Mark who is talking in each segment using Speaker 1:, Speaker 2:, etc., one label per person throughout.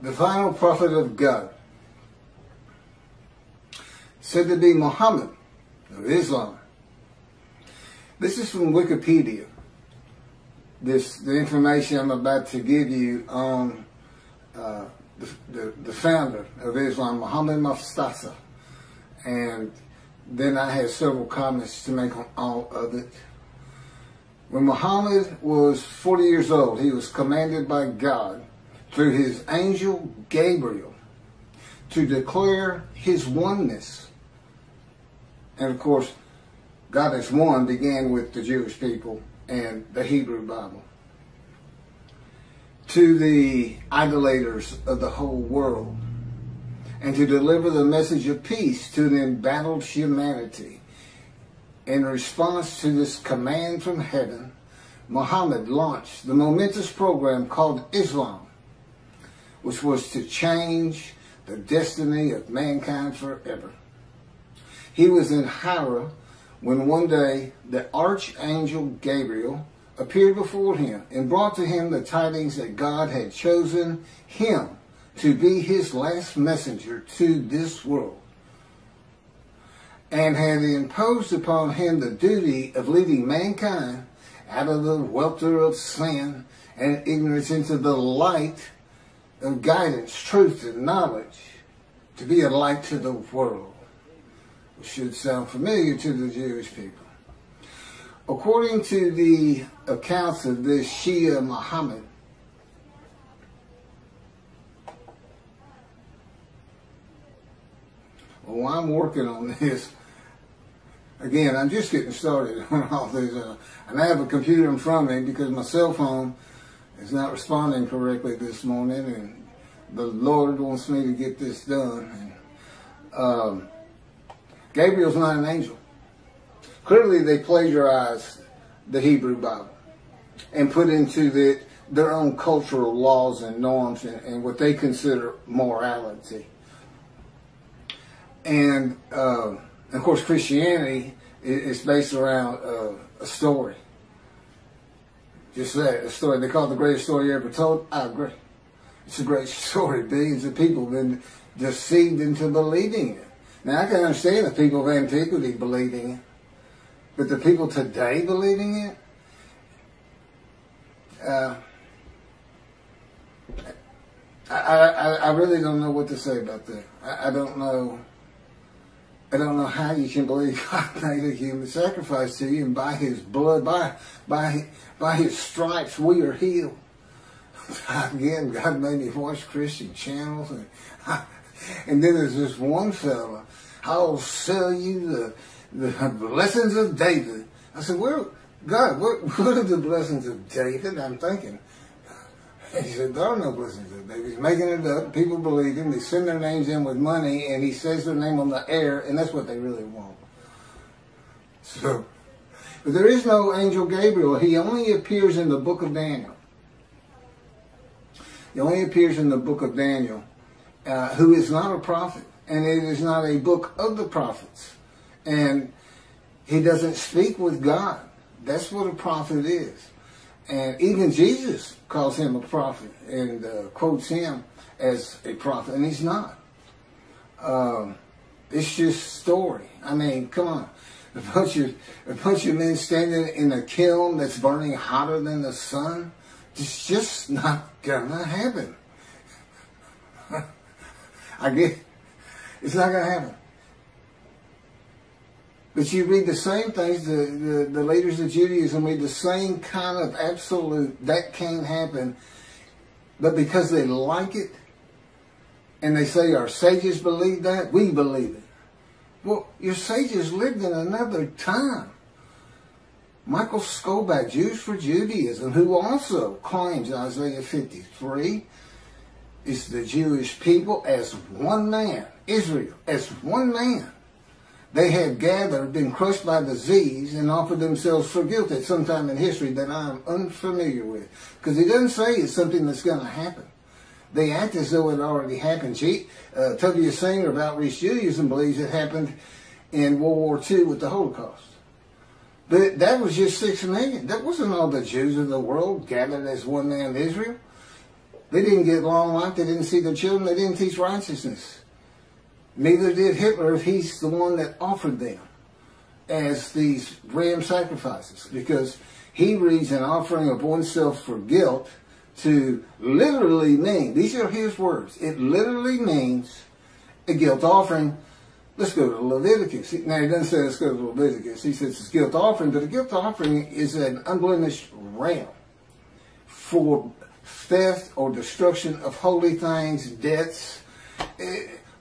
Speaker 1: the final prophet of God, said to be Mohammad of Islam. This is from Wikipedia. The information I'm about to give you on the founder of Islam, Mohammad Mustafa. And then I have several comments to make on all of it. When Muhammad was 40 years old, he was commanded by God through his angel Gabriel to declare his oneness. And of course, God is one began with the Jewish people and the Hebrew Bible. To the idolaters of the whole world, and to deliver the message of peace to the embattled humanity. In response to this command from heaven, Muhammad launched the momentous program called Islam, which was to change the destiny of mankind forever. He was in Hira when one day the archangel Gabriel appeared before him and brought to him the tidings that God had chosen him to be his last messenger to this world, and had imposed upon him the duty of leading mankind out of the welter of sin and ignorance into the light of guidance, truth, and knowledge, to be a light to the world, which should sound familiar to the Jewish people. According to the accounts of this Shia Muhammad, well, I'm working on this. Again, I'm just getting started on all this. And I have a computer in front of me because my cell phone is not responding correctly this morning, and the Lord wants me to get this done. And, Gabriel's not an angel. Clearly, they plagiarized the Hebrew Bible and put into their own cultural laws and norms and what they consider morality. And of course, Christianity is based around a story. Just that, a story. They call it the greatest story ever told. I agree. It's a great story. Billions of people have been deceived into believing it. Now, I can understand the people of antiquity believing it, but the people today believing it, I really don't know what to say about that. I don't know how you can believe God made a human sacrifice to you, and by His blood, by His stripes, we are healed. Again, God made me watch Christian channels, and then there's this one fella, I'll sell you the blessings of David. I said, God, what are the blessings of David? I'm thinking. He said, there are no blessings of David. He's making it up. People believe him. They send their names in with money, and he says their name on the air, and that's what they really want. So, but there is no angel Gabriel. He only appears in the book of Daniel. He only appears in the book of Daniel, who is not a prophet, and it is not a book of the prophets. And he doesn't speak with God. That's what a prophet is. And even Jesus calls him a prophet and quotes him as a prophet, and he's not. It's just story. I mean, come on. A bunch of men standing in a kiln that's burning hotter than the sun, it's just not gonna happen. It's not gonna happen. But you read the same things, the leaders of Judaism read the same kind of absolute, that can't happen. But because they like it, and they say our sages believe that, we believe it. Well, your sages lived in another time. Michael Skobac, Jews for Judaism, who also claims Isaiah 53 is the Jewish people as one man, Israel as one man. They had gathered, been crushed by disease, and offered themselves for guilt at some time in history that I am unfamiliar with. Because he doesn't say it's something that's going to happen. They act as though it already happened. W. Singer of Outreach Judaism believes it happened in World War II with the Holocaust. But that was just 6 million. That wasn't all the Jews of the world gathered as one man Israel. They didn't get long life. They didn't see their children. They didn't teach righteousness. Neither did Hitler if he's the one that offered them as these ram sacrifices, because he reads an offering of oneself for guilt to literally mean, these are his words, it literally means a guilt offering. Let's go to Leviticus. Now, he doesn't say let's go to Leviticus. He says it's guilt offering, but a guilt offering is an unblemished ram for theft or destruction of holy things, debts.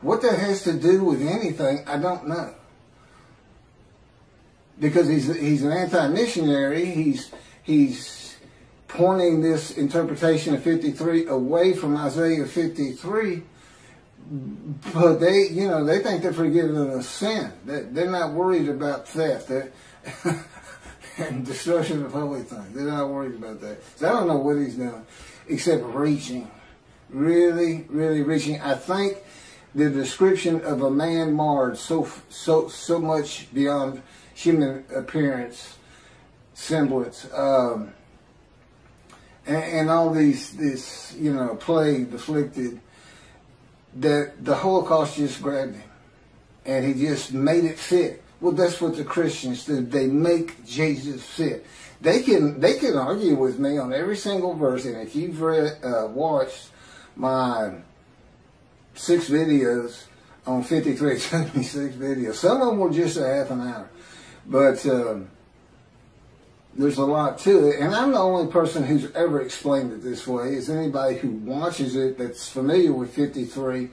Speaker 1: What that has to do with anything, I don't know. Because he's an anti-missionary. He's pointing this interpretation of 53 away from Isaiah 53. But they think they're forgiven of sin. They're not worried about theft and destruction of holy things. They're not worried about that. So I don't know what he's doing, except reaching, really, really reaching. I think the description of a man marred so much beyond human appearance, semblance, and all this plague afflicted, that the Holocaust just grabbed him, and he just made it fit. Well, that's what the Christians do. They make Jesus fit. They can argue with me on every single verse, and if you've watched my 6 videos on 53, it took me 6 videos. Some of them were just a half an hour, but there's a lot to it, and I'm the only person who's ever explained it this way. Is anybody who watches it that's familiar with 53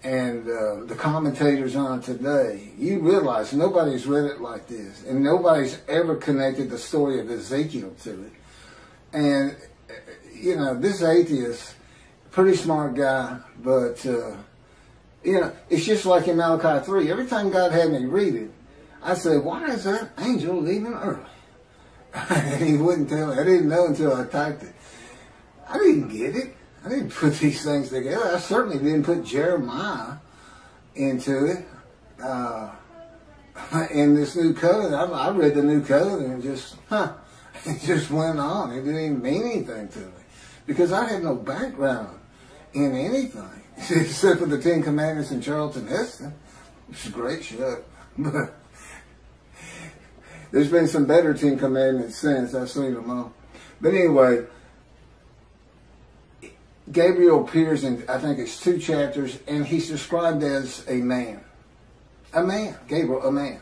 Speaker 1: and the commentators on it today. You realize nobody's read it like this, and nobody's ever connected the story of Ezekiel to it. And this atheist, pretty smart guy, but it's just like in Malachi 3. Every time God had me read it, I said, "Why is that angel leaving early?" And he wouldn't tell me. I didn't know until I typed it. I didn't get it. I didn't put these things together. I certainly didn't put Jeremiah into it. In this new covenant, I read the new covenant and it just went on. It didn't even mean anything to me, because I had no background in anything except for the 10 Commandments and Charlton Heston, which is a great show. But there's been some better 10 Commandments since. I've seen them all. But anyway, Gabriel appears in, I think it's 2 chapters, and he's described as a man. A man. Gabriel, a man.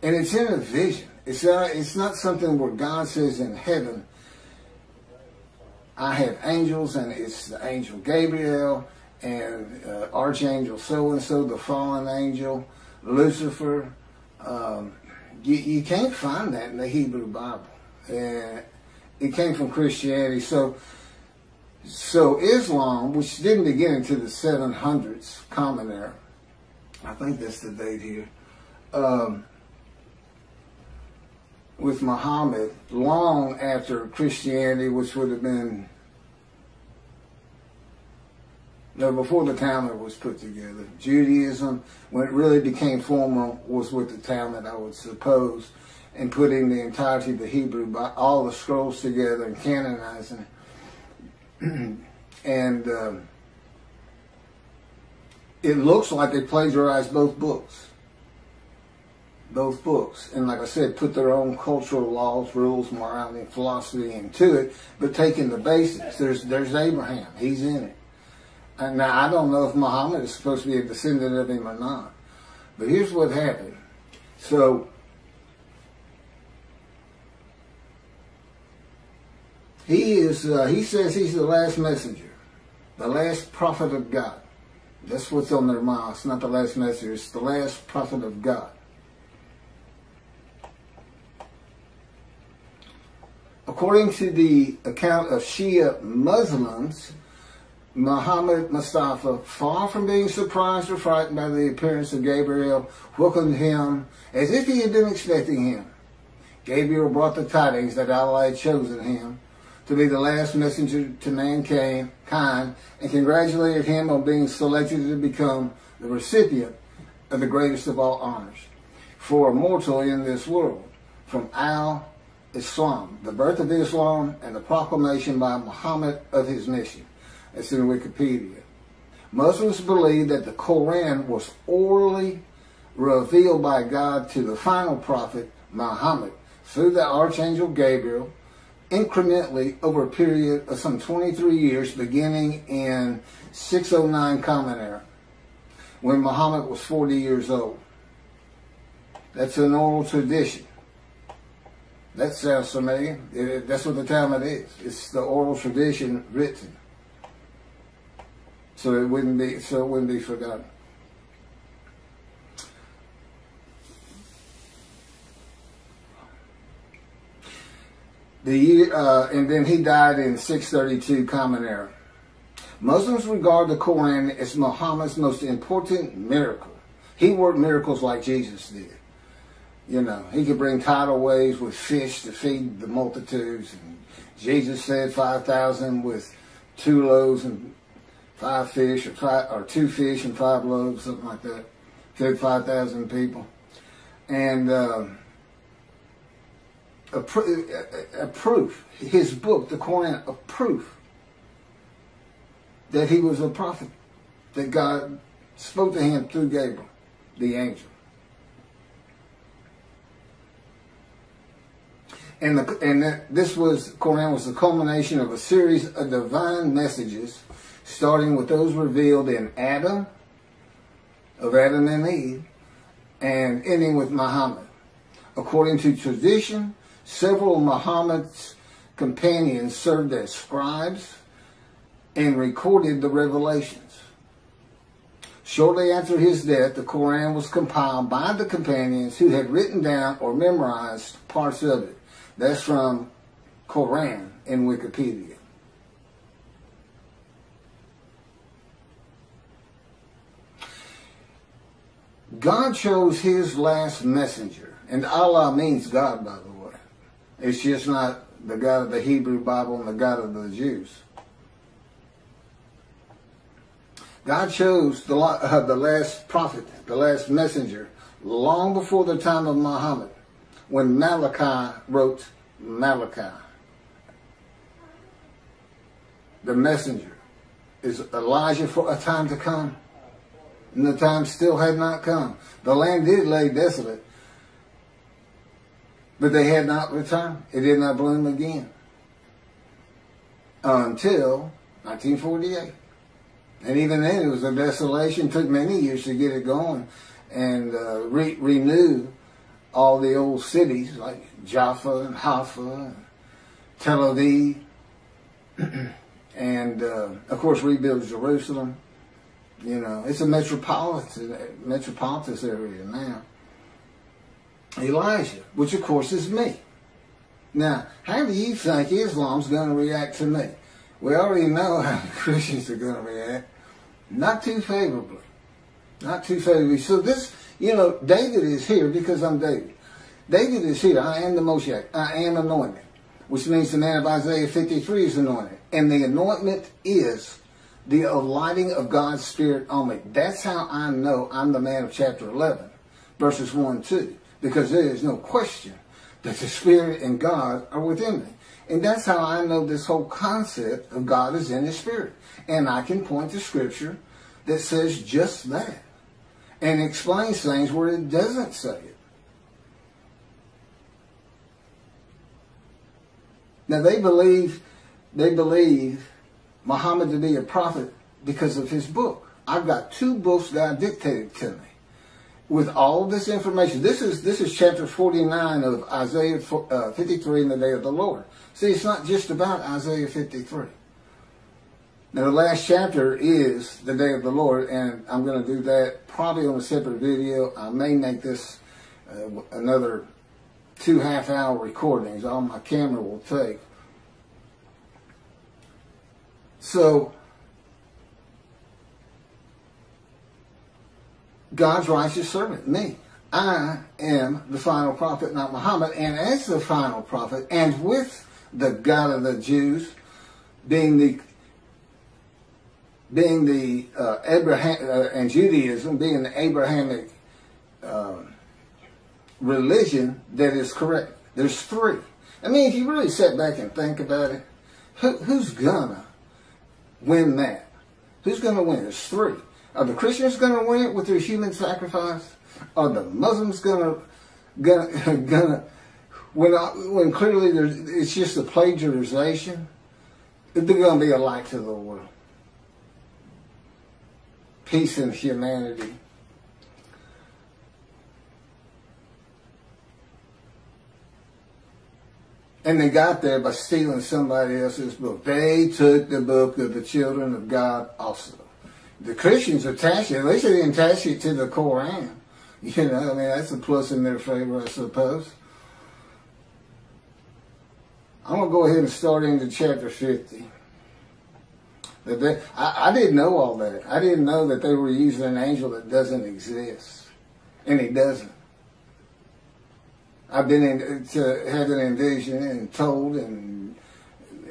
Speaker 1: And it's in a vision. It's not something where God says in heaven, I have angels, and it's the angel Gabriel, and archangel so-and-so, the fallen angel, Lucifer. You can't find that in the Hebrew Bible. It came from Christianity. So Islam, which didn't begin until the 700s, Common Era, I think that's the date here, with Mohammad, long after Christianity, which would have been, before the Talmud was put together. Judaism, when it really became formal, was with the Talmud, I would suppose, and putting the entirety of the Hebrew, all the scrolls together and canonizing it. And it looks like they plagiarized both books. Both books. And like I said, put their own cultural laws, rules, morality, and philosophy into it, but taking the basics. There's Abraham. He's in it. And now, I don't know if Muhammad is supposed to be a descendant of him or not. But here's what happened. So, he says he's the last messenger, the last prophet of God. That's what's on their mouth. It's not the last messenger, it's the last prophet of God. According to the account of Shia Muslims, Muhammad Mustafa, far from being surprised or frightened by the appearance of Gabriel, welcomed him as if he had been expecting him. Gabriel brought the tidings that Allah had chosen him to be the last messenger to mankind, and congratulated him on being selected to become the recipient of the greatest of all honors for a mortal in this world, from Al-Islam, the birth of Islam, and the proclamation by Muhammad of his mission. It's in Wikipedia. Muslims believe that the Quran was orally revealed by God to the final prophet, Mohammed, through the Archangel Gabriel, incrementally over a period of some 23 years, beginning in 609 Common Era, when Muhammad was 40 years old. That's an oral tradition. That sounds familiar. That's what the Talmud is. It's the oral tradition written, so it wouldn't be forgotten. The year, and then he died in 632 Common Era. Muslims regard the Quran as Muhammad's most important miracle. He worked miracles like Jesus did. You know, he could bring tidal waves with fish to feed the multitudes. And Jesus fed 5,000 with 2 loaves and 5 fish, or 2 fish and 5 loaves, something like that. Fed 5,000 people. And a proof, his book, the Quran, a proof that he was a prophet, that God spoke to him through Gabriel, the angel. And this Quran was the culmination of a series of divine messages, starting with those revealed in Adam and Eve, and ending with Muhammad. According to tradition, several of Muhammad's companions served as scribes and recorded the revelations. Shortly after his death, the Quran was compiled by the companions who had written down or memorized parts of it. That's from Quran in Wikipedia. God chose his last messenger. And Allah means God, by the way. It's just not the God of the Hebrew Bible and the God of the Jews. God chose the last prophet, the last messenger, long before the time of Muhammad, when Malachi wrote Malachi. The messenger is Elijah for a time to come, and the time still had not come. The land did lay desolate, but they had not returned. It did not bloom again until 1948. And even then it was a desolation. It took many years to get it going and renew all the old cities like Jaffa and Haifa and Tel Aviv, and of course rebuild Jerusalem. You know, it's a metropolitan area now. Elijah, which of course is me. Now, how do you think Islam's going to react to me? We already know how Christians are going to react. Not too favorably. Not too favorably. So this, you know, David is here because I'm David. David is here. I am the Moshiach. I am anointed. Which means the man of Isaiah 53 is anointed. And the anointment is the alighting of God's Spirit on me. That's how I know I'm the man of chapter 11, verses 1 and 2. Because there is no question that the Spirit and God are within me. And that's how I know this whole concept of God is in His Spirit. And I can point to Scripture that says just that. And explains things where it doesn't say it. Now they believe Muhammad to be a prophet because of his book. I've got 2 books God dictated to me with all this information. This is chapter 49 of Isaiah 53 in the day of the Lord. See, it's not just about Isaiah 53. Now, the last chapter is the day of the Lord, and I'm going to do that probably on a separate video. I may make this another 2 half-hour recordings. All my camera will take. So, God's righteous servant, me. I am the final prophet, not Muhammad. And as the final prophet, and with the God of the Jews, being the Abraham and Judaism being the Abrahamic religion that is correct. There's 3. I mean, if you really sit back and think about it, who's gonna win that? Who's going to win? There's three. Are the Christians going to win it with their human sacrifice? Are the Muslims going to when clearly it's just a plagiarization? They're going to be a light to the world. Peace and humanity. And they got there by stealing somebody else's book. They took the book of the children of God also. The Christians attached it. At least they didn't attach it to the Koran. You know, I mean, that's a plus in their favor, I suppose. I'm going to go ahead and start into chapter 50. I didn't know all that. I didn't know that they were using an angel that doesn't exist. And he doesn't. I've been had an envision and told and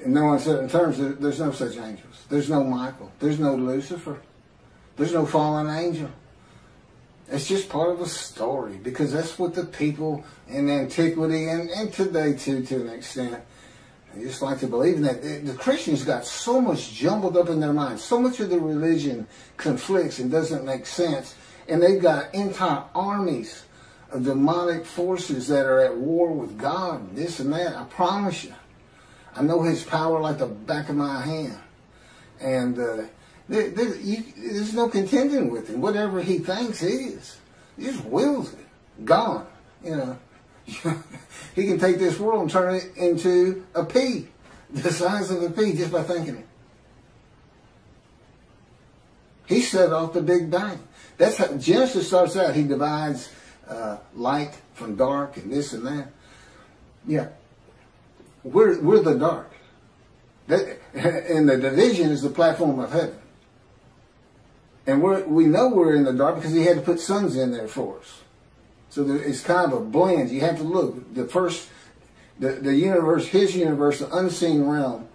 Speaker 1: in no uncertain terms that there's no such angels. There's no Michael. There's no Lucifer. There's no fallen angel. It's just part of a story because that's what the people in antiquity and today too, to an extent, they just like to believe in that. The Christians got so much jumbled up in their minds. So much of the religion conflicts and doesn't make sense. And they've got entire armies of demonic forces that are at war with God, and this and that. I promise you. I know his power like the back of my hand. And there's no contending with him. Whatever he thinks is. He just wills it. Gone. You know. He can take this world and turn it into a pea. The size of a pea just by thinking it. He set off the Big Bang. That's how Genesis starts out. He divides light from dark and this and that. Yeah. We're the dark. And the division is the platform of heaven. And we know we're in the dark because he had to put suns in there for us. So it's kind of a blend. You have to look. The universe, his universe, the unseen realm,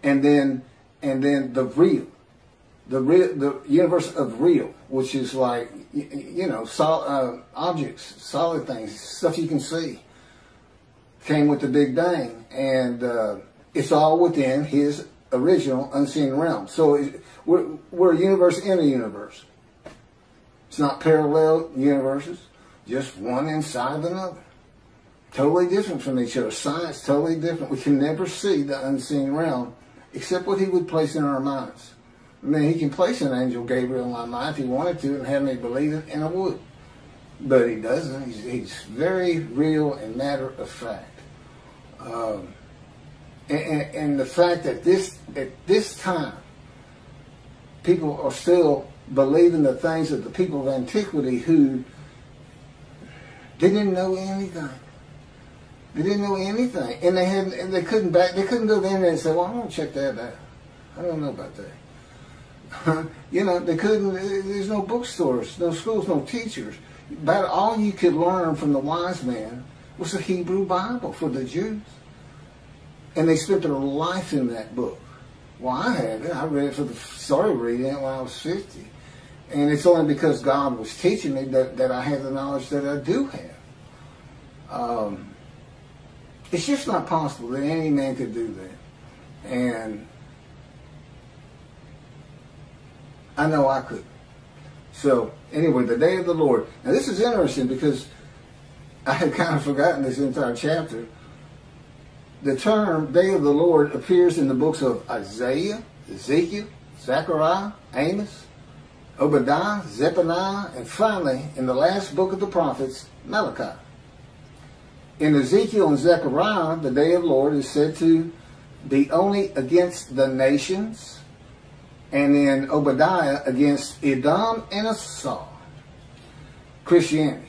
Speaker 1: and then the real. The universe of real, which is like, you know, objects, solid things, stuff you can see, came with the Big Bang. And it's all within his original unseen realm. So we're a universe in a universe. It's not parallel universes, just one inside another. Totally different from each other. Science, totally different. We can never see the unseen realm except what he would place in our minds. I mean, he can place an angel Gabriel in my mind if he wanted to and have me believe it, and I would. But he doesn't. He's very real and matter of fact. And the fact that at this time, people are still believing the things of the people of antiquity who didn't know anything. They didn't know anything, and they couldn't go there and say, "Well, I'm gonna check that out. I don't know about that." You know, they couldn't. There's no bookstores, no schools, no teachers. About all you could learn from the wise men was the Hebrew Bible for the Jews, and they spent their life in that book. Well, I have it. I read it started reading it when I was 50, and it's only because God was teaching me that I have the knowledge that I do have. It's just not possible that any man could do that, and I know I could. So, anyway, the day of the Lord. Now, this is interesting because I had kind of forgotten this entire chapter. The term day of the Lord appears in the books of Isaiah, Ezekiel, Zechariah, Amos, Obadiah, Zephaniah, and finally, in the last book of the prophets, Malachi. In Ezekiel and Zechariah, the day of the Lord is said to be only against the nations, and in Obadiah against Edom and Esau, Christianity,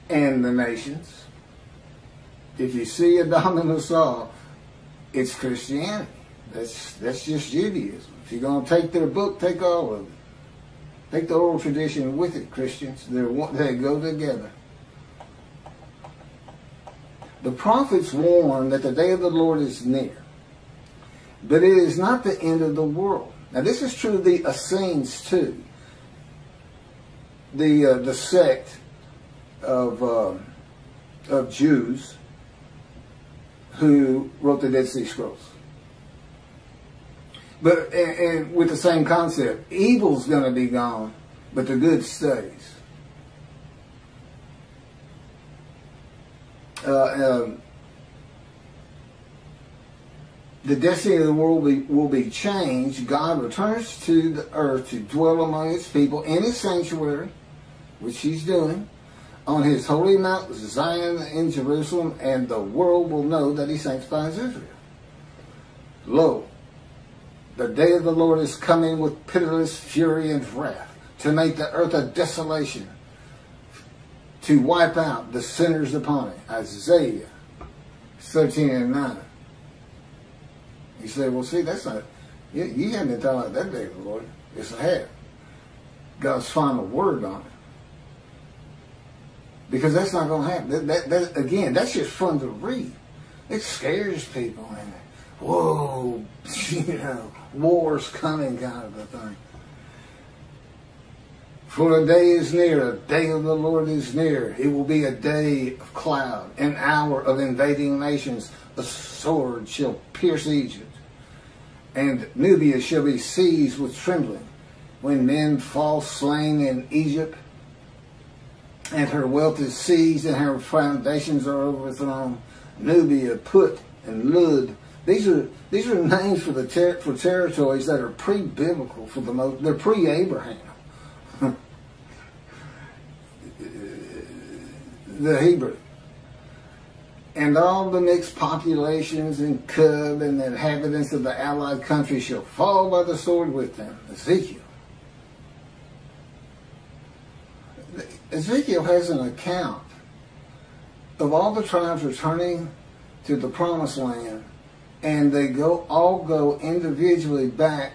Speaker 1: and the nations. If you see Edom and Esau, it's Christianity. That's just Judaism. If you're going to take their book, take all of it. Take the oral tradition with it, Christians. They go together. The prophets warn that the day of the Lord is near, but it is not the end of the world. Now, this is true of the Essenes too, the sect of Jews who wrote the Dead Sea Scrolls. But and with the same concept, evil's going to be gone, but the good stays. The destiny of the world will be changed. God returns to the earth to dwell among his people in his sanctuary, which he's doing, on his holy Mount Zion in Jerusalem, and the world will know that he sanctifies Israel. Lo, the day of the Lord is coming with pitiless fury and wrath, to make the earth a desolation, to wipe out the sinners upon it. Isaiah 13:9. You say, well, see, that's not, you haven't been talking about that day of the Lord. It's a have. God's final word on it. Because that's not going to happen. That, again, that's just fun to read. It scares people. And, whoa, war's coming kind of a thing. For a day is near, a day of the Lord is near. It will be a day of cloud, an hour of invading nations. A sword shall pierce Egypt, and Nubia shall be seized with trembling, when men fall slain in Egypt, and her wealth is seized, and her foundations are overthrown. Nubia, Put, and Lud. These are names for for territories that are pre-biblical for the most. They're pre-Abraham. The Hebrew. And all the mixed populations in Cub and the inhabitants of the allied country shall fall by the sword with them. Ezekiel. Ezekiel has an account of all the tribes returning to the promised land, and they all go individually back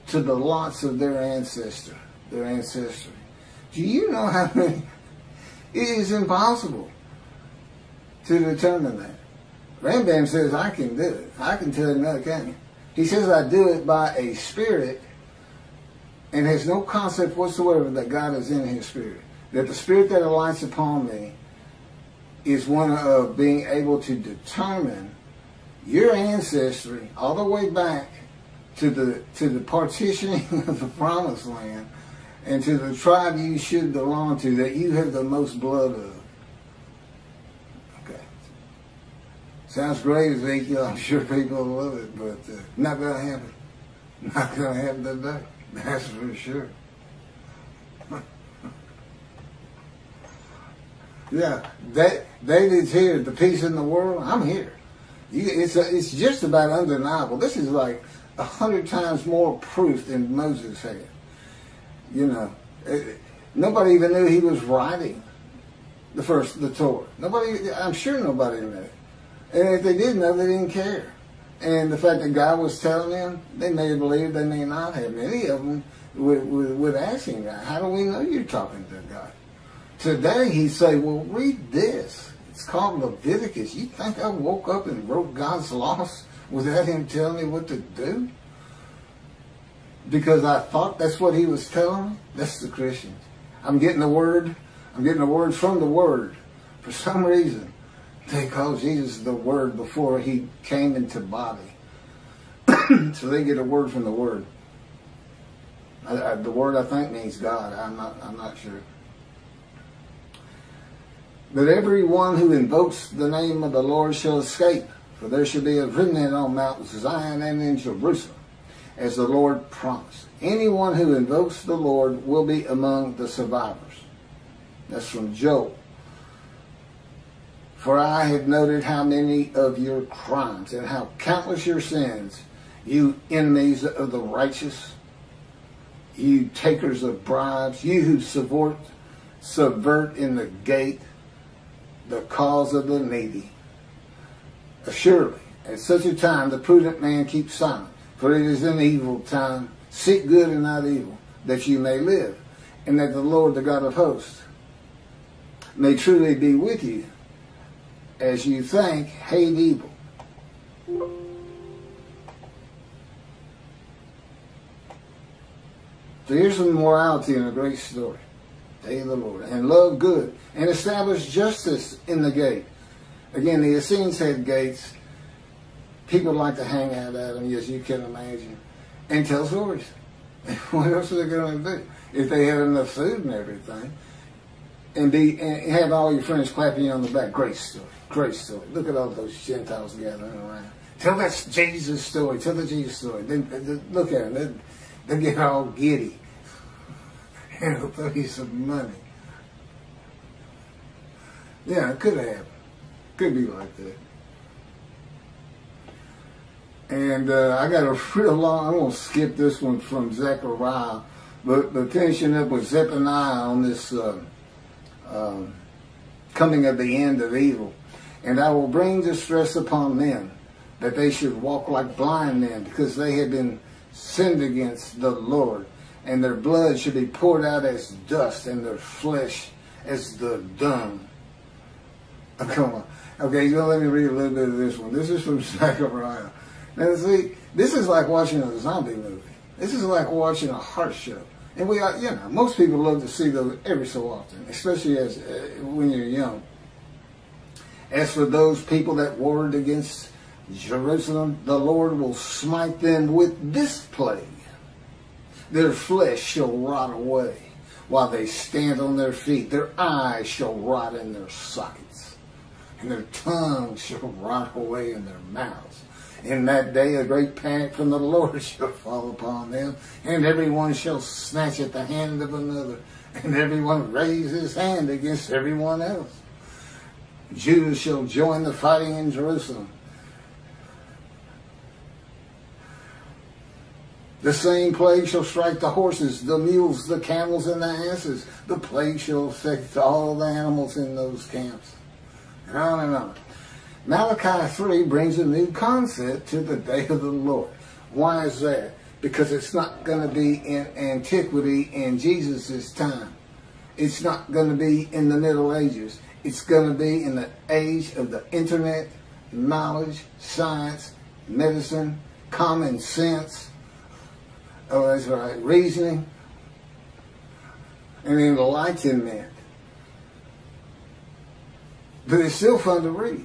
Speaker 1: to the lots of their ancestry. Do you know how many? It is impossible to determine that. Rambam says, I can do it. I can tell him that, can't you? He says, I do it by a spirit, and has no concept whatsoever that God is in his spirit. That the spirit that alights upon me is one of being able to determine your ancestry all the way back to the partitioning of the promised land, and to the tribe you should belong to, that you have the most blood of. Okay. Sounds great, Ezekiel. I'm sure people will love it, but not going to happen. Not going to happen today. That's for sure. Yeah, David's here. The peace in the world. I'm here. It's just about undeniable. This is like 100 times more proof than Moses had. You know, nobody even knew he was writing the Torah. I'm sure nobody knew. And if they did know, they didn't care. And the fact that God was telling them, they may have believed, they may not have. Many of them would ask him, how do we know you're talking to God? Today he'd say, well, read this. It's called Leviticus. You think I woke up and wrote God's laws without him telling me what to do? Because I thought that's what he was telling me? That's the Christians. I'm getting the word from the Word. For some reason, they call Jesus the Word before he came into body. So they get a word from the Word. The word, I think, means God. I'm not sure. But everyone who invokes the name of the Lord shall escape, for there shall be a remnant on Mount Zion and in Jerusalem, as the Lord promised. Anyone who invokes the Lord will be among the survivors. That's from Job. For I have noted how many of your crimes and how countless your sins, you enemies of the righteous, you takers of bribes, you who subvert in the gate the cause of the needy. Surely, at such a time, the prudent man keeps silent, for it is an evil time. Seek good and not evil, that you may live, and that the Lord, the God of hosts, may truly be with you, as you think, hate evil. So here's some morality in a great story. Day of the Lord. And love good. And establish justice in the gate. Again, the Essenes had gates. People like to hang out at them, as you can imagine. and tell stories. What else are they going to do? If they had enough food and everything, and have all your friends clapping you on the back. Great story. Great story. Look at all those Gentiles gathering around. Tell that Jesus story. Tell the Jesus story. Then look at them. They get all giddy. And they'll throw you some money. Yeah, it could happen. Could be like that. And I got a real long, I'm going to skip this one from Zechariah, but finishing up with Zephaniah on this coming of the end of evil. And I will bring distress upon them, that they should walk like blind men, because they had been sinned against the Lord. And their blood should be poured out as dust, and their flesh as the dung. Oh, come on. Okay, you're going to let me read a little bit of this one. This is from Zechariah. Now, see, this is like watching a zombie movie. This is like watching a heart show. And we are, you know, most people love to see those every so often, especially as when you're young. As for those people that warred against Jerusalem, the Lord will smite them with this plague. Their flesh shall rot away while they stand on their feet. Their eyes shall rot in their sockets, and their tongues shall rot away in their mouths. In that day a great panic from the Lord shall fall upon them, and everyone shall snatch at the hand of another, and everyone raise his hand against everyone else. Judah shall join the fighting in Jerusalem. The same plague shall strike the horses, the mules, the camels, and the asses. The plague shall affect all the animals in those camps. And on and on. Malachi 3 brings a new concept to the day of the Lord. Why is that? Because it's not going to be in antiquity in Jesus' time. It's not going to be in the Middle Ages. It's going to be in the age of the internet, knowledge, science, medicine, common sense. Oh, that's right, reasoning, and enlightenment. But it's still fun to read.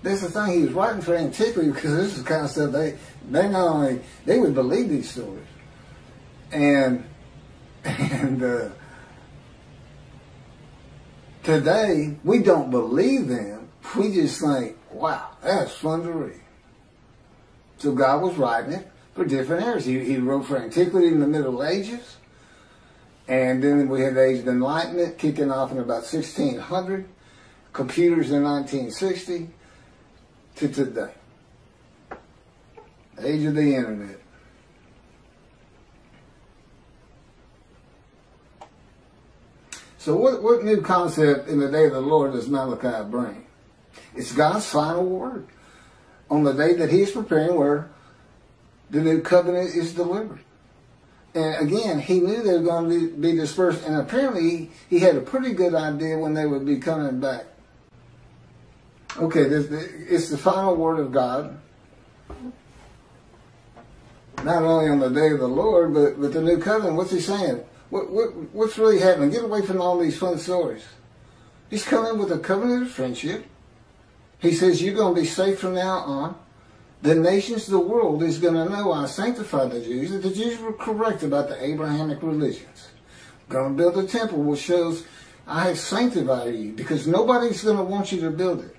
Speaker 1: That's the thing, he was writing for antiquity, because this is the kind of stuff they not only, they would believe these stories. And today, we don't believe them. We just think, wow, that's fun to read. So God was writing it for different eras. He wrote for antiquity in the Middle Ages. And then we had the Age of Enlightenment kicking off in about 1600. Computers in 1960 to today. The age of the internet. So what new concept in the day of the Lord does Malachi bring? It's God's final word on the day that he is preparing, where the new covenant is delivered. And again, he knew they were going to be dispersed, and apparently he had a pretty good idea when they would be coming back. Okay, it's the final word of God, not only on the day of the Lord, but with the new covenant. What's he saying? What's really happening? Get away from all these fun stories. He's coming with a covenant of friendship. He says, you're going to be safe from now on. The nations of the world is going to know I sanctified the Jews, that the Jews were correct about the Abrahamic religions. Going to build a temple which shows I have sanctified you, because nobody's going to want you to build it.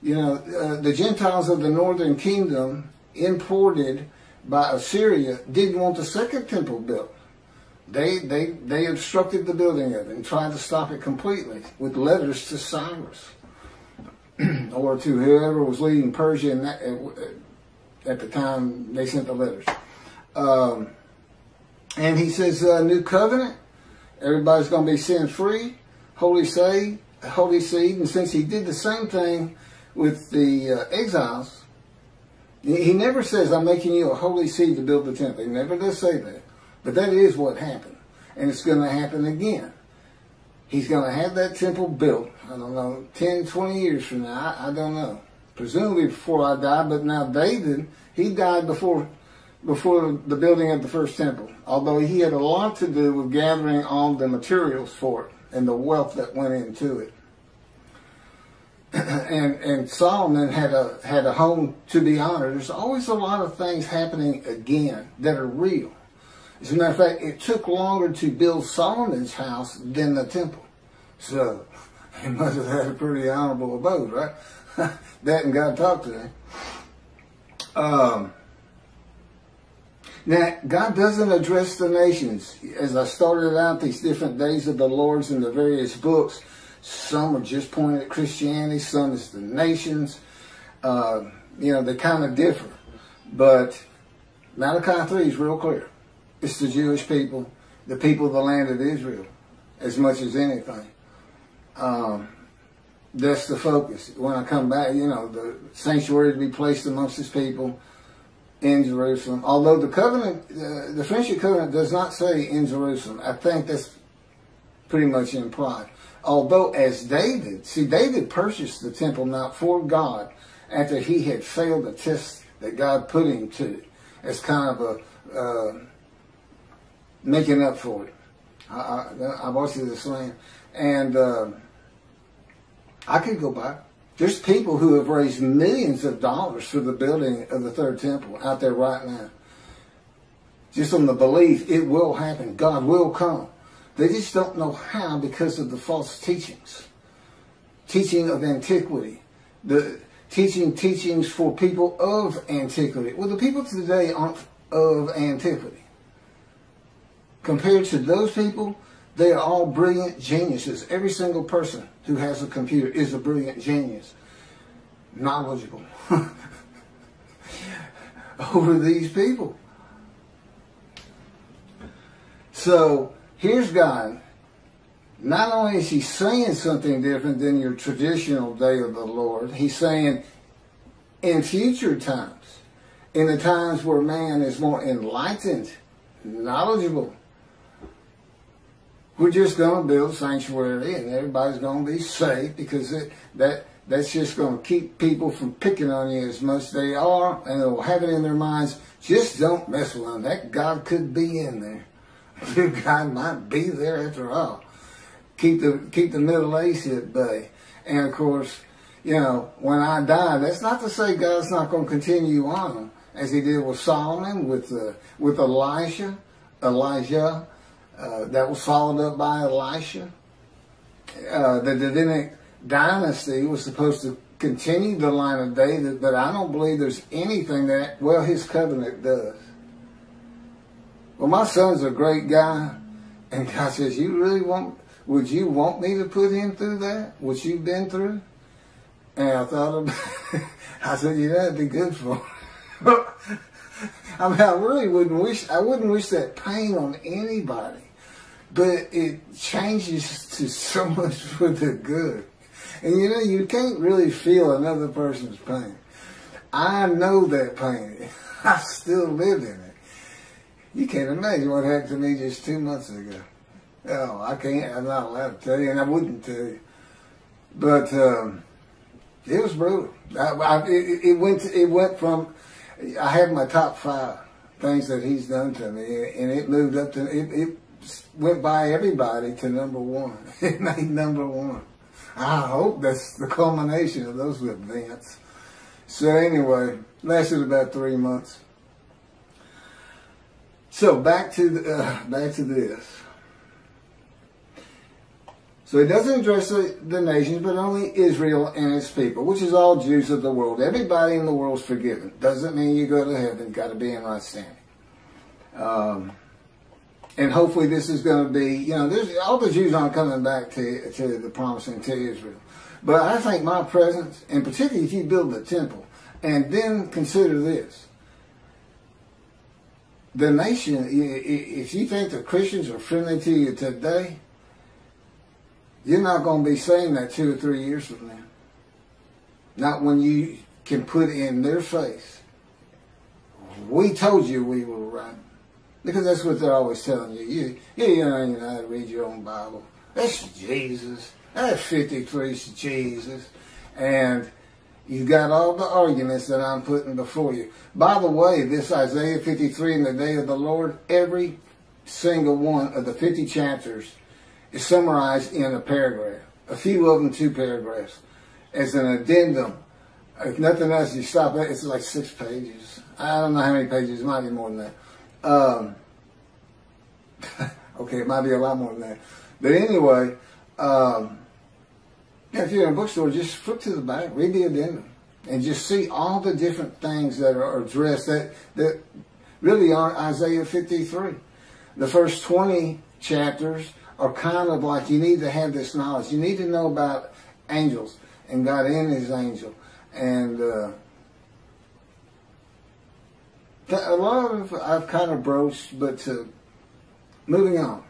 Speaker 1: You know, the Gentiles of the northern kingdom, imported by Assyria, didn't want the second temple built. They obstructed the building of it and tried to stop it completely with letters to Cyrus or to whoever was leading Persia in that, at the time they sent the letters. And he says, new covenant, everybody's going to be sin-free, holy seed. And since he did the same thing with the exiles, he never says, I'm making you a holy seed to build the temple. He never does say that. But that is what happened. And it's going to happen again. He's going to have that temple built, I don't know, 10, 20 years from now. I don't know. Presumably before I die. But now David, he died before the building of the first temple. Although he had a lot to do with gathering all the materials for it and the wealth that went into it. and Solomon had a home to be honored. There's always a lot of things happening again that are real. As a matter of fact, it took longer to build Solomon's house than the temple. So he must have had a pretty honorable abode, right? That and God talked to him. Now, God doesn't address the nations. As I started out, these different days of the Lord's in the various books, some are just pointed at Christianity, some is the nations. They kind of differ. But Malachi 3 is real clear. It's the Jewish people, the people of the land of Israel, as much as anything. That's the focus. When I come back, the sanctuary to be placed amongst his people in Jerusalem. Although the covenant, the friendship covenant does not say in Jerusalem. I think that's pretty much implied. Although as David purchased the Temple Mount for God after he had failed the test that God put him to, as kind of a making up for it. I watched this land, and I could go back. There's people who have raised millions of dollars for the building of the third temple out there right now. Just on the belief it will happen. God will come. They just don't know how because of the false teachings. Teaching of antiquity. The teachings for people of antiquity. Well, the people today aren't of antiquity. Compared to those people, they are all brilliant geniuses. Every single person who has a computer is a brilliant genius. Knowledgeable. Over these people. So, here's God. Not only is he saying something different than your traditional day of the Lord, he's saying in future times, in the times where man is more enlightened, knowledgeable, we're just going to build sanctuary and everybody's going to be safe because that's just going to keep people from picking on you as much as they are, and they'll have it in their minds, just don't mess with them. That God could be in there. God might be there after all. Keep the Middle East at bay. And of course, when I die, that's not to say God's not going to continue on as he did with Solomon, with Elijah. That was followed up by Elisha. The Davidic dynasty was supposed to continue the line of David, but I don't believe there's anything that, his covenant does. Well, my son's a great guy, and God says, would you want me to put him through that? What you've been through? And I thought about it. I said, that'd be good for him. I mean, I wouldn't wish that pain on anybody. But it changes to so much for the good. And you can't really feel another person's pain. I know that pain. I still live in it. You can't imagine what happened to me just 2 months ago. Oh, I can't. I'm not allowed to tell you, and I wouldn't tell you. But it was brutal. It went from, I had my top 5 things that he's done to me, and it moved up to, it went by everybody to number 1. It made number 1. I hope that's the culmination of those events. So anyway, lasted about 3 months. So back to this. So it doesn't address the nations, but only Israel and its people, which is all Jews of the world. Everybody in the world is forgiven. Doesn't mean you go to heaven. You've got to be in right standing. And hopefully this is going to be, all the Jews aren't coming back to the promising to Israel. But I think my presence, and particularly if you build the temple, and then consider this. The nation, if you think the Christians are friendly to you today, you're not going to be saying that 2 or 3 years from now. Not when you can put in their face, we told you we were right. Because that's what they're always telling you. You don't even know how to read your own Bible. That's Jesus. That 53 is Jesus. And you've got all the arguments that I'm putting before you. By the way, this Isaiah 53 and the day of the Lord, every single one of the 50 chapters is summarized in a paragraph. A few of them 2 paragraphs. as an addendum. If nothing else, you stop it. It's like 6 pages. I don't know how many pages. It might be more than that. Okay, it might be a lot more than that. But anyway, if you're in a bookstore, just flip to the back, read the addendum, and just see all the different things that are addressed that really aren't Isaiah 53. The first 20 chapters are kind of like, you need to have this knowledge. You need to know about angels and God and his angel. And a lot of I've kind of broached, but moving on.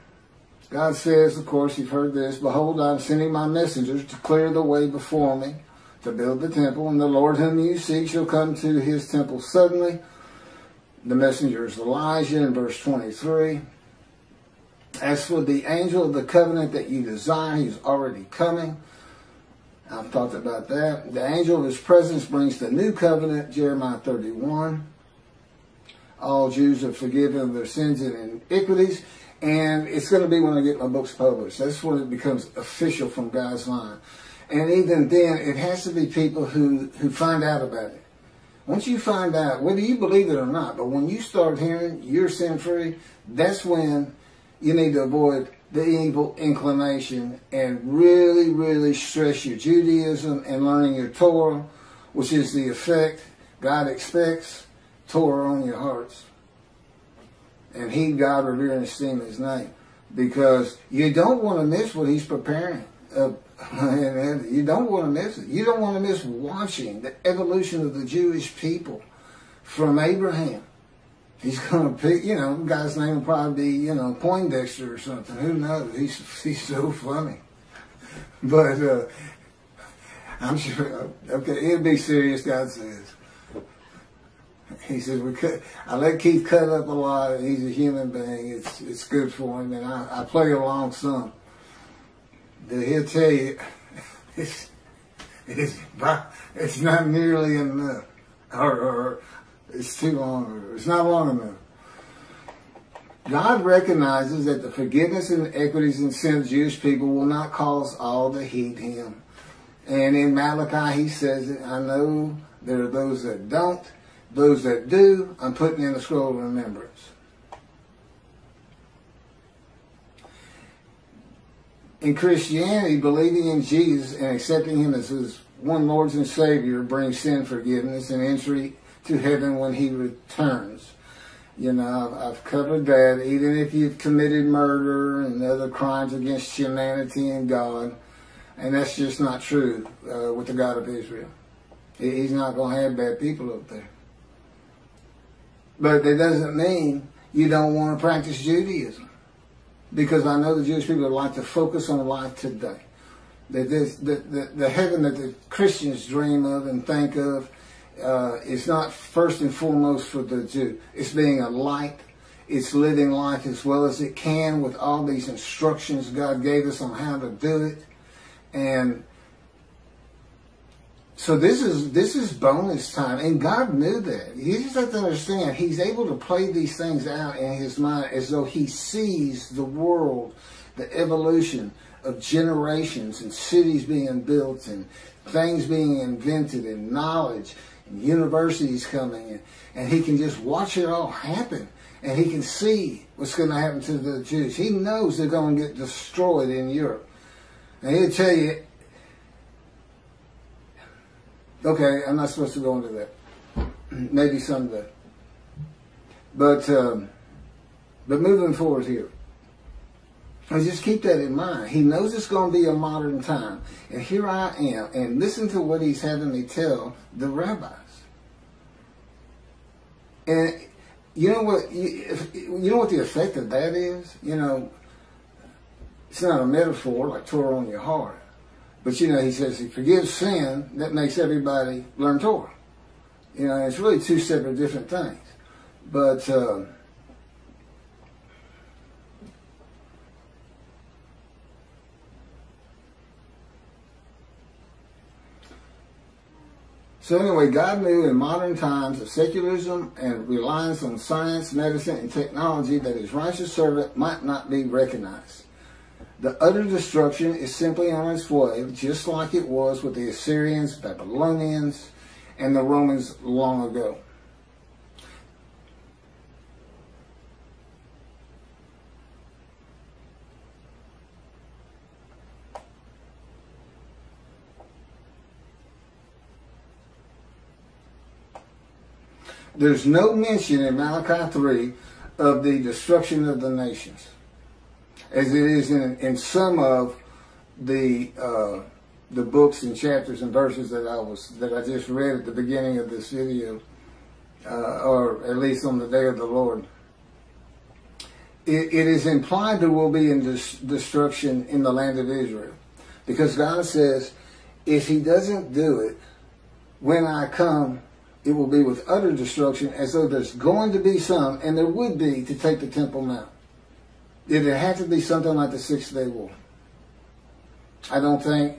Speaker 1: God says, of course, you've heard this, behold, I'm sending my messengers to clear the way before me, to build the temple, and the Lord whom you seek shall come to his temple suddenly. The messenger is Elijah in verse 23. As for the angel of the covenant that you desire, he's already coming. I've talked about that. The angel of his presence brings the new covenant, Jeremiah 31. All Jews are forgiven of their sins and iniquities. And it's going to be when I get my books published. That's when it becomes official from God's line. And even then, it has to be people who find out about it. Once you find out, whether you believe it or not, but when you start hearing you're sin-free, that's when you need to avoid the evil inclination and really, really stress your Judaism and learning your Torah, which is the effect God expects, Torah on your hearts. And heed God, revere, and esteem his name. Because you don't want to miss what he's preparing. You don't want to miss it. You don't want to miss watching the evolution of the Jewish people from Abraham. He's going to pick, the guy's name will probably be, Poindexter or something. Who knows? He's so funny. But I'm sure, okay, it'll be serious, God says. He says, I let Keith cut up a lot. He's a human being. It's good for him. And I play along some. He'll tell you, it's not nearly enough. Or it's too long. Or it's not long enough. God recognizes that the forgiveness and equities and sin of Jewish people will not cause all to heed him. And in Malachi, he says, I know there are those that don't. Those that do, I'm putting in a scroll of remembrance. In Christianity, believing in Jesus and accepting him as his one Lord and Savior brings sin forgiveness and entry to heaven when he returns. I've covered that. Even if you've committed murder and other crimes against humanity and God, and that's just not true with the God of Israel. He's not going to have bad people up there. But that doesn't mean you don't want to practice Judaism. Because I know the Jewish people like to focus on life today. The heaven that the Christians dream of and think of is not first and foremost for the Jew. It's being a light. It's living life as well as it can with all these instructions God gave us on how to do it. And so this is bonus time, and God knew that. You just have to understand, he's able to play these things out in his mind as though he sees the world, the evolution of generations and cities being built and things being invented and knowledge and universities coming in. And he can just watch it all happen, and he can see what's going to happen to the Jews. He knows they're going to get destroyed in Europe. And he'll tell you, okay, I'm not supposed to go into that. Maybe someday. But moving forward here, I just keep that in mind. He knows it's going to be a modern time. And here I am. And listen to what he's having me tell the rabbis. And you know what? You know what the effect of that is? It's not a metaphor like Torah on your heart. But, he says he forgives sin. That makes everybody learn Torah. It's really two separate different things. But, so anyway, God knew in modern times of secularism and reliance on science, medicine, and technology that his righteous servant might not be recognized. The utter destruction is simply on its way, just like it was with the Assyrians, Babylonians, and the Romans long ago. There's no mention in Malachi 3 of the destruction of the nations, as it is in some of the books and chapters and verses that I just read at the beginning of this video, or at least on the day of the Lord. It is implied there will be destruction in the land of Israel, because God says, if He doesn't do it, when I come, it will be with utter destruction, as though there's going to be some, and there would be, to take the Temple Mount. It would have to be something like the 6-day war. I don't think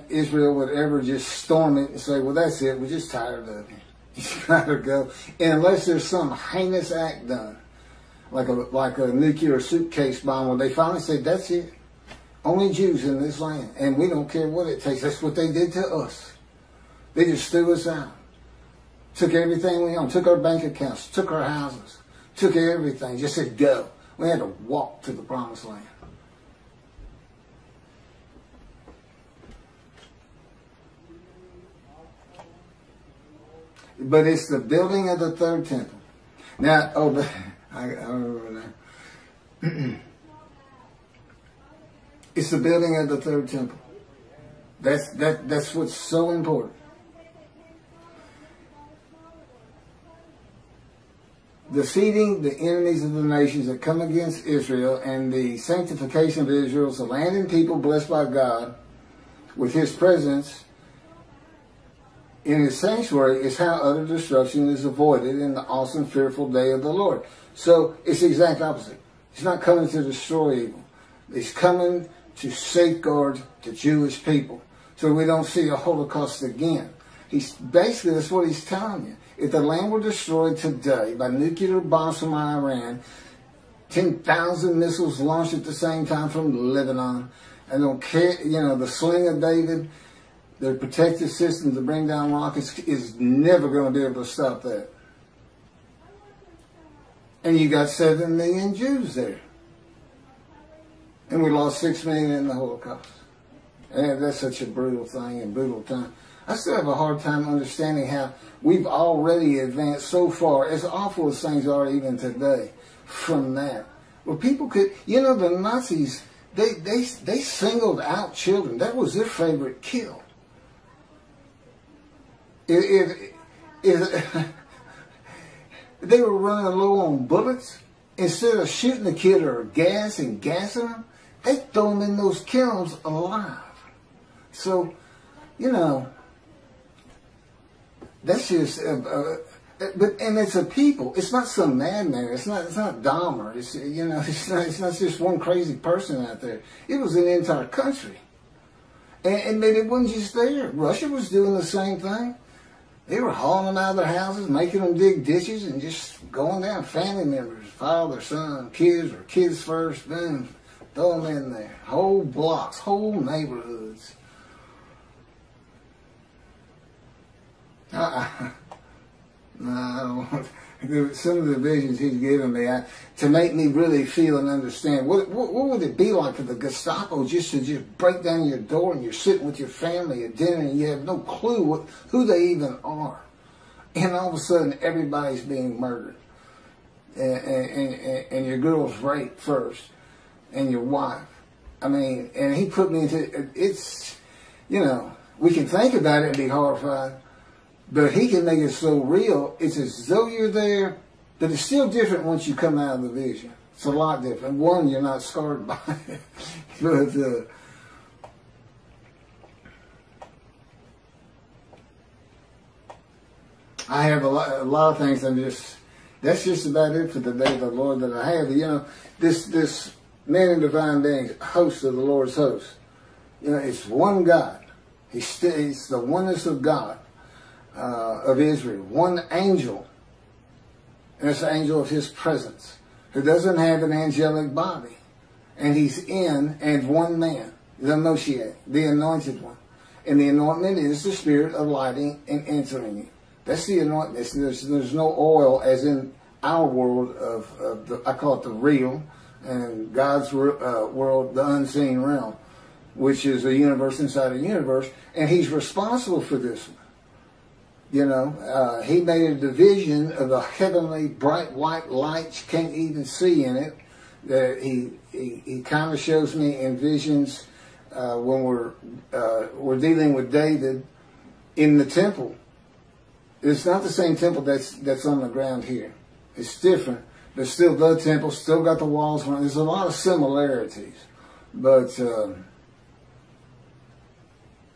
Speaker 1: Israel would ever just storm it and say, well, that's it, we're just tired of it. You gotta go. And unless there's some heinous act done, like a nuclear suitcase bomb, where they finally say, that's it. Only Jews in this land, and we don't care what it takes. That's what they did to us. They just threw us out. Took everything we owned, took our bank accounts, took our houses, took everything, just said go. We had to walk to the promised land. But it's the building of the third temple. Now, I remember now. It's the building of the third temple. That's what's so important. Defeating the enemies of the nations that come against Israel, and the sanctification of Israel as a land and people blessed by God with His presence in His sanctuary, is how utter destruction is avoided in the awesome, fearful day of the Lord. So it's the exact opposite. He's not coming to destroy evil. He's coming to safeguard the Jewish people, so we don't see a Holocaust again. Basically, that's what He's telling you. If the land were destroyed today by nuclear bombs from Iran, 10,000 missiles launched at the same time from Lebanon, and don't care, the sling of David, their protective system to bring down rockets is never going to be able to stop that. And you got 7 million Jews there. And we lost 6 million in the Holocaust. And that's such a brutal thing and brutal time. I still have a hard time understanding how we've already advanced so far, as awful as things are even today, from that. Well, people could, the Nazis, they singled out children. That was their favorite kill. If they were running low on bullets, instead of shooting the kid or gassing them, they throw them in those kilns alive. So, that's just, and it's a people. It's not some madman. It's not Dahmer. It's not just one crazy person out there. It was an entire country, and it wasn't just there. Russia was doing the same thing. They were hauling them out of their houses, making them dig ditches, and just going down. Family members, father, son, kids, or kids first, boom, throw them in there. Whole blocks, whole neighborhoods. No, I don't want. Some of the visions he's given me to make me really feel and understand what would it be like for the Gestapo just to break down your door and you're sitting with your family at dinner and you have no clue who they even are, and all of a sudden everybody's being murdered, and your girl's raped first, and your wife. I mean, and he put me into it's, we can think about it and be horrified. But he can make it so real, it's as though you're there, but it's still different once you come out of the vision. It's a lot different. One, you're not scarred by it. But, I have a lot of things that's just about it for the day of the Lord that I have. This man in divine being, host of the Lord's host, it's one God. It's the oneness of God. Of Israel, one angel, and it's the angel of His presence, who doesn't have an angelic body. and he's in as one man, the Moshiach, the anointed one. And the anointment is the spirit of lighting and entering you. That's the anointment. There's no oil as in our world of the, I call it the real, and God's world, the unseen realm, which is a universe inside a universe, and he's responsible for this one. You know, he made a division of the heavenly bright white lights, you can't even see in it. That he kind of shows me in visions when we're dealing with David in the temple. It's not the same temple that's on the ground here. It's different, but still the temple, still got the walls. There's a lot of similarities, but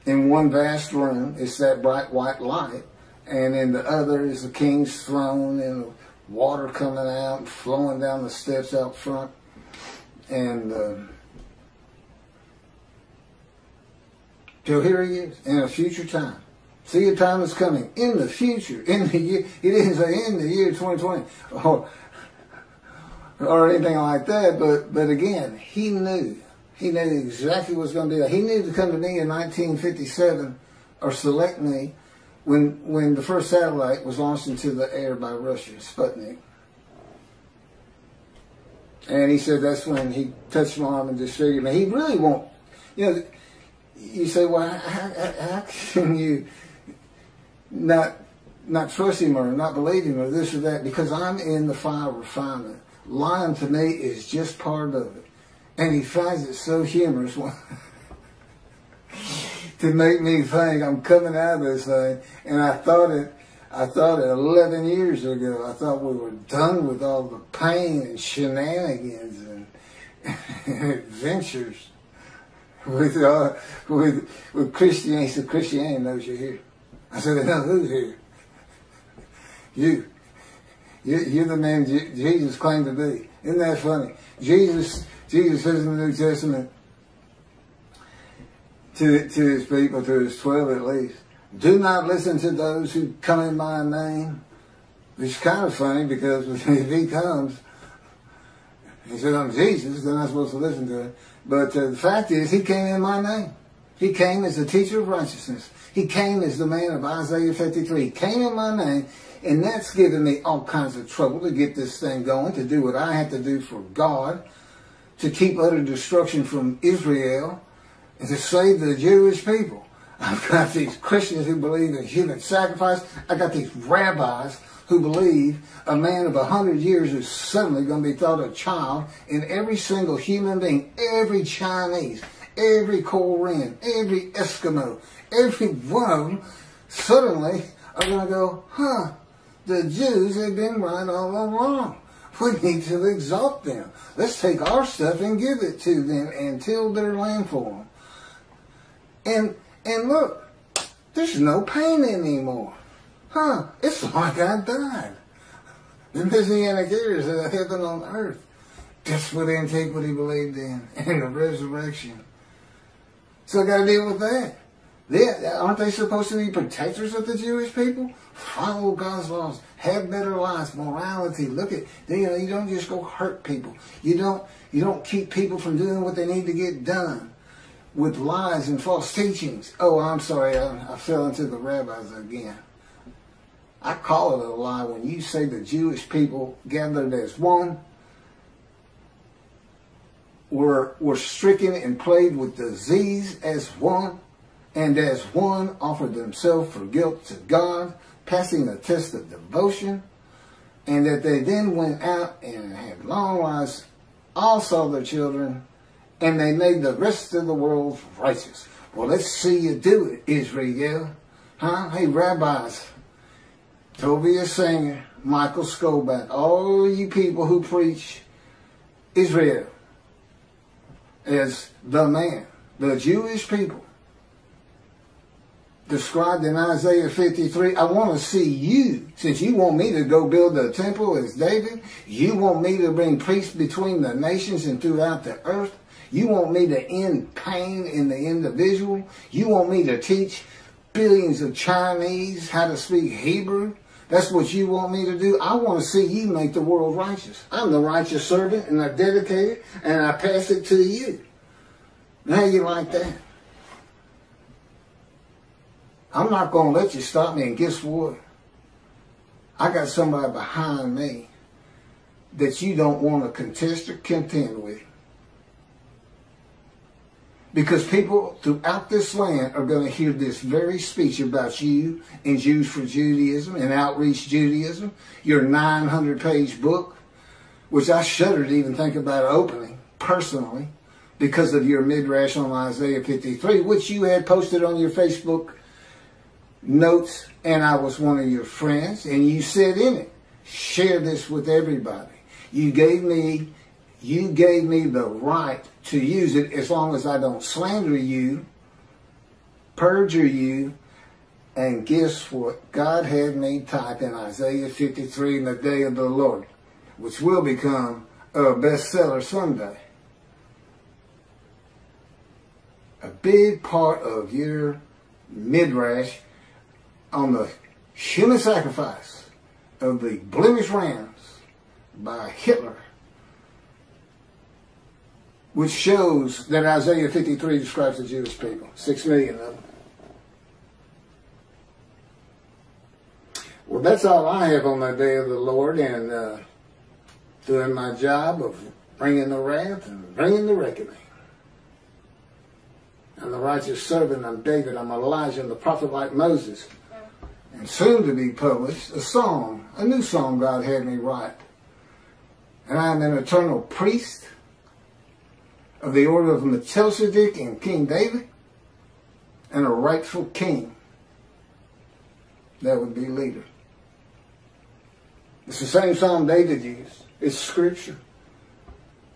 Speaker 1: in one vast room, it's that bright white light, and in the other is the king's throne and water coming out and flowing down the steps out front. And till here he is in a future time. See, a time is coming in the future, in the year. He didn't say in the year 2020 or anything like that. But again, he knew exactly what was going to be. He knew to come to me in 1957 or select me when the first satellite was launched into the air by Russia, Sputnik. And he said that's when he touched my arm and disfigured me. He really won't. You know, you say, well, how can you not trust him or not believe him or this or that? Because I'm in the fire of refinement. Lying to me is just part of it. And he finds it so humorous to make me think I'm coming out of this thing. And I thought it 11 years ago. I thought we were done with all the pain and shenanigans and adventures with Christianity. So Christianity knows you're here. I said, they know who's here. You're the man Jesus claimed to be. Isn't that funny? Jesus says in the New Testament to his people, to his 12 at least, do not listen to those who come in my name. Which is kind of funny because if he comes, he said, I'm Jesus, then I'm supposed to listen to him. But the fact is, he came in my name. He came as the teacher of righteousness. He came as the man of Isaiah 53. He came in my name, and that's given me all kinds of trouble to get this thing going, to do what I have to do for God, to keep utter destruction from Israel, and to save the Jewish people. I've got these Christians who believe in human sacrifice. I've got these rabbis who believe a man of 100 years is suddenly going to be thought a child, and every single human being, every Chinese, every Korean, every Eskimo, every one of them suddenly are going to go, huh, the Jews have been right all along. We need to exalt them. Let's take our stuff and give it to them and till their land for them. And look, there's no pain anymore. Huh, it's like I died. The Messianic era is a heaven on earth. That's what antiquity believed in, and the resurrection. So I got to deal with that. Aren't they supposed to be protectors of the Jewish people? Follow God's laws, have better lives, morality. Look at, you don't just go hurt people. You don't keep people from doing what they need to get done with lies and false teachings. Oh, I'm sorry, I fell into the rabbis again. I call it a lie when you say the Jewish people gathered as one were stricken and plagued with disease as one, and as one offered themselves for guilt to God, passing a test of devotion, and that they then went out and had long lives, all saw their children, and they made the rest of the world righteous. Well, let's see you do it, Israel. Huh? Hey, rabbis, Tobiah Singer, Michael Skoback, all you people who preach Israel as the man, the Jewish people, described in Isaiah 53, I want to see you, since you want me to go build the temple as David, you want me to bring peace between the nations and throughout the earth, you want me to end pain in the individual, you want me to teach billions of Chinese how to speak Hebrew, That's what you want me to do? I want to see you make the world righteous. I'm the righteous servant, and I dedicate it, and I pass it to you. How you like that? I'm not going to let you stop me, and guess what? I got somebody behind me that you don't want to contest or contend with. Because people throughout this land are going to hear this very speech about you and Jews for Judaism and Outreach Judaism, your 900-page book, which I shudder to even think about opening, personally, because of your midrash on Isaiah 53, which you had posted on your Facebook notes, and I was one of your friends, and you said in it, share this with everybody. You gave me the right to use it as long as I don't slander you, perjure you, and guess what? God had me type in Isaiah 53 in the day of the Lord, which will become a bestseller someday. A big part of your midrash on the human sacrifice of the blemished rams by Hitler, which shows that Isaiah 53 describes the Jewish people, 6 million of them. Well, that's all I have on the day of the Lord, and doing my job of bringing the wrath and bringing the reckoning. I'm the righteous servant, I'm David, I'm Elijah, I'm the prophet like Moses. And soon to be published, a song, a new song God had me write. And I am an eternal priest of the order of Melchizedek and King David, and a rightful king. That would be leader. It's the same song David used. It's scripture.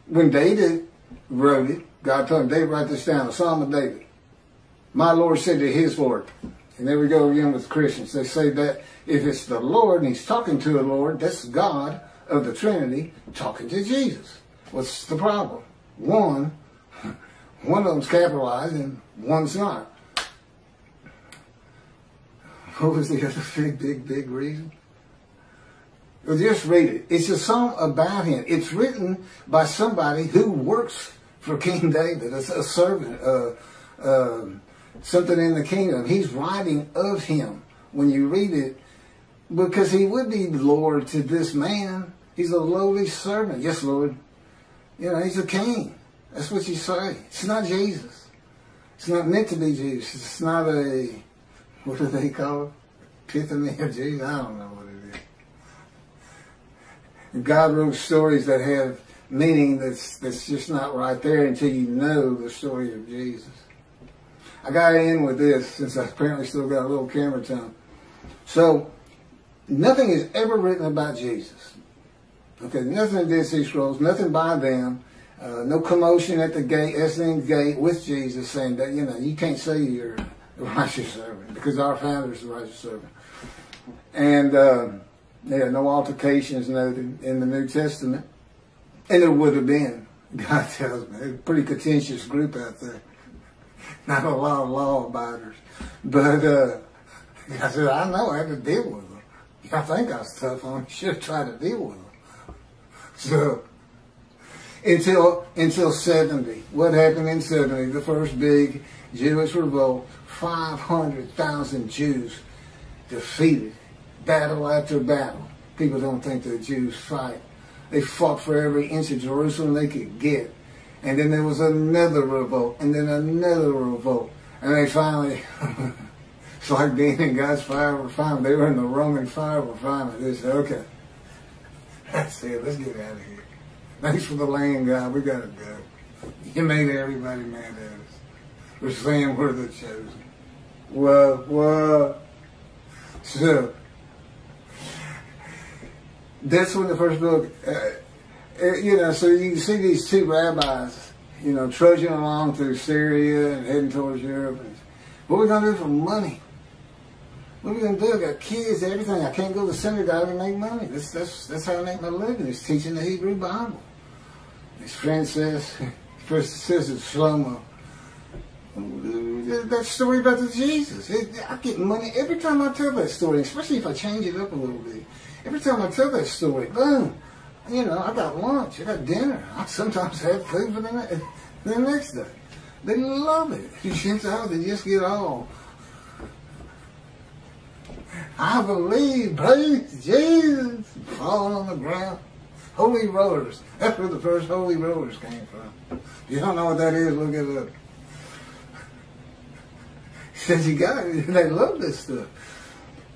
Speaker 1: When David wrote it, God told him, David, write this down, a Psalm of David. My Lord said to his Lord. And there we go again with Christians. They say that if it's the Lord and he's talking to the Lord, that's God of the Trinity talking to Jesus. What's the problem? One of them's capitalized and one's not. What was the other big reason? Well, just read it. It's a song about him. It's written by somebody who works for King David, a servant, something in the kingdom. He's writing of him when you read it, because he would be Lord to this man. He's a lowly servant. Yes, Lord. You know, he's a king. That's what you say. It's not Jesus. It's not meant to be Jesus. It's not a, what do they call it? Epiphany of Jesus? I don't know what it is. God wrote stories that have meaning that's just not right there until you know the story of Jesus. I got to end with this, since I apparently still got a little camera time. So, nothing is ever written about Jesus. Okay, nothing in Dead Sea Scrolls, nothing by them. No commotion at the gate, Essening gate with Jesus saying that, you know, you can't say you're the righteous servant, because our founder is the righteous servant. And, yeah, no altercations noted in the New Testament. And there would have been, God tells me. It's a pretty contentious group out there. Not a lot of law abiders. But I said, I know, I had to deal with them. I think I was tough on them. Should have tried to deal with them. So, until 70. What happened in 70? The first big Jewish revolt. 500,000 Jews defeated. Battle after battle. People don't think the Jews fight. They fought for every inch of Jerusalem they could get. And then there was another revolt, and then another revolt. And they finally, it's like being in God's fire refinement. They were in the Roman fire refinement. They said, okay, that's it, let's get out of here. Thanks for the land, God, we got to go. You made everybody mad at us. We're saying we're the chosen. Whoa. So, that's when the first book, you know, so you can see these two rabbis, you know, trudging along through Syria and heading towards Europe. And what are we going to do for money? What are we going to do? I got kids, everything. I can't go to the synagogue and make money. That's how I make my living, is teaching the Hebrew Bible. His friend says, first says it's Shlomo, That story about the Jesus. I get money every time I tell that story, especially if I change it up a little bit. Every time I tell that story, boom, you know, I got lunch, I got dinner. I sometimes have food for the next day. They love it. They just get all, I believe, praise Jesus, fall on the ground. Holy rollers. That's where the first holy rollers came from. If you don't know what that is, look it up. Says you got it. They love this stuff.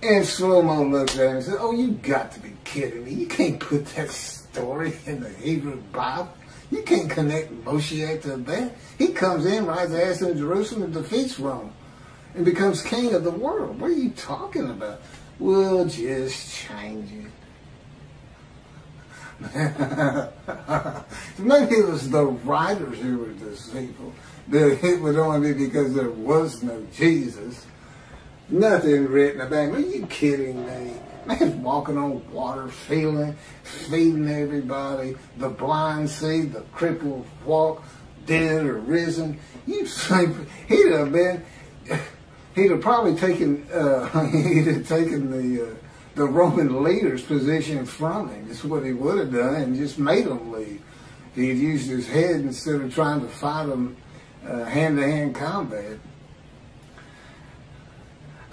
Speaker 1: And Slow-Mo looked at him and said, oh, you got to be kidding me. You can't put that story in the Hebrew Bible. You can't connect Moshiach to that. He comes in, rides ass in Jerusalem, and defeats Rome, and becomes king of the world. What are you talking about? We'll just change it. Maybe it was the writers who were deceitful. It would only be because there was no Jesus. Nothing written about him. Are you kidding me? Man's walking on water, feeding everybody. The blind see, the crippled walk, dead or risen. You think he'd have probably taken the Roman leader's position from him. That's what he would have done, and just made them leave. He'd used his head instead of trying to fight them hand-to-hand combat.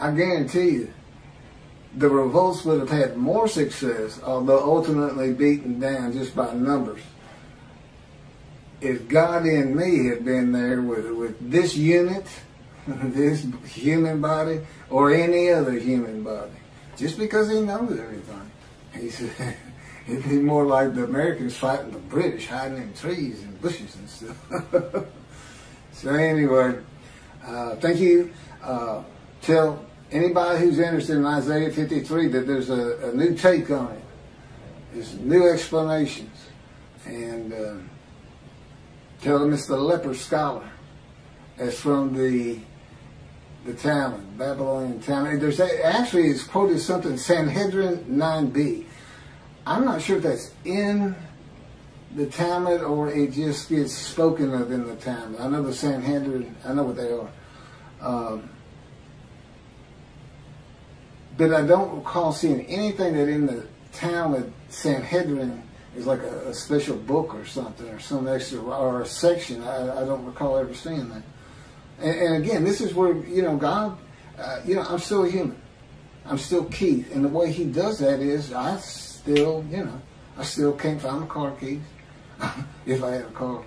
Speaker 1: I guarantee you, the revolts would have had more success, although ultimately beaten down just by numbers, if God in me had been there with this unit, this human body, or any other human body. Just because he knows everything. He said, it'd be more like the Americans fighting the British, hiding in trees and bushes and stuff. So anyway, thank you. Tell anybody who's interested in Isaiah 53 that there's a new take on it. There's new explanations. And tell them it's the leper scholar. It's from the Talmud, Babylonian Talmud. There's actually, it's quoted something, Sanhedrin 9b. I'm not sure if that's in the Talmud or it just gets spoken of in the Talmud. I know the Sanhedrin, I know what they are. But I don't recall seeing anything that in the Talmud Sanhedrin is like a special book or something, or some extra, or a section. I don't recall ever seeing that. And again, this is where, you know, God, you know, I'm still a human. I'm still Keith. And the way he does that is I still, you know, I still can't find my car keys. If I had a car.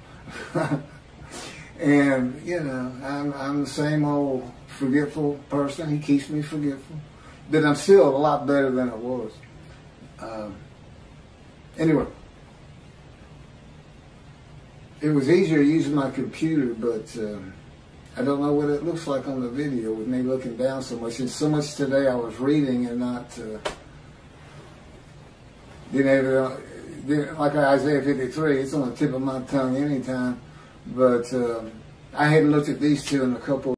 Speaker 1: And, you know, I'm the same old forgetful person. He keeps me forgetful. But I'm still a lot better than I was. Anyway. It was easier using my computer, but I don't know what it looks like on the video with me looking down so much. And so much today I was reading and not, like Isaiah 53, it's on the tip of my tongue anytime. But I hadn't looked at these two in a couple